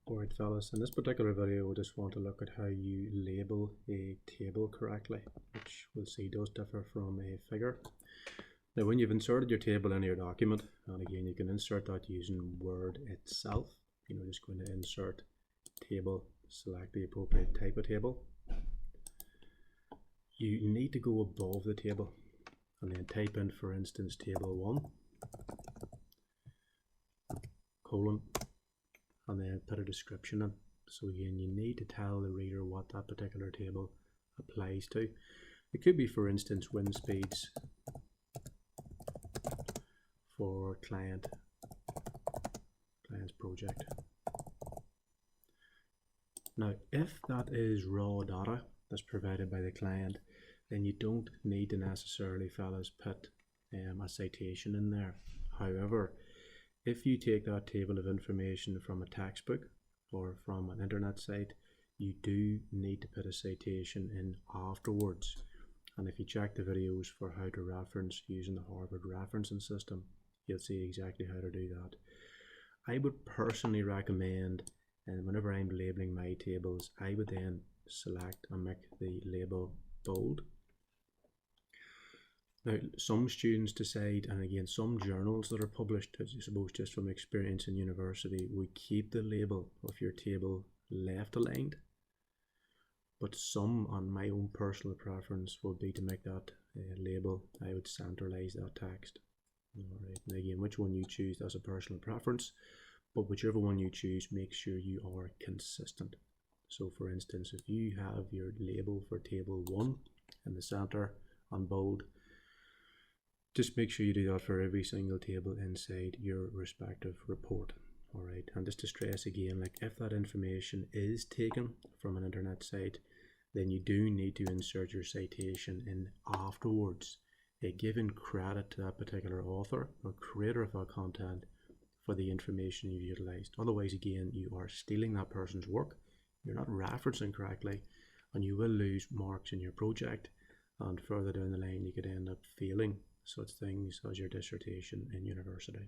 Alright fellas, in this particular video we just want to look at how you label a table correctly, which we'll see does differ from a figure. Now when you've inserted your table into your document, and again you can insert that using Word itself, just going to insert table, select the appropriate type of table. You need to go above the table and then type in, for instance, table 1, colon, and then put a description in. So again, you need to tell the reader what that particular table applies to. It could be, for instance, wind speeds for client's project. Now, if that is raw data that's provided by the client, then you don't need to necessarily, fellas, put a citation in there. However, if you take that table of information from a textbook or from an internet site, you do need to put a citation in afterwards. And if you check the videos for how to reference using the Harvard referencing system, you'll see exactly how to do that. I would personally recommend, and whenever I'm labeling my tables, I would then select and make the label bold. Now, some students decide, and again, some journals that are published, as I suppose just from experience in university, would keep the label of your table left aligned. But some, on my own personal preference, would be to make that label, I would centralize that text. Alright, now again, which one you choose, that's a personal preference, but whichever one you choose, make sure you are consistent. So for instance, if you have your label for table 1 in the center on bold, just make sure you do that for every single table inside your respective report. Alright, and just to stress again, like if that information is taken from an internet site, then you do need to insert your citation in afterwards, giving credit to that particular author or creator of that content for the information you've utilized. Otherwise, again, you are stealing that person's work, you're not referencing correctly, and you will lose marks in your project, and further down the line you could end up failing such things as your dissertation in university.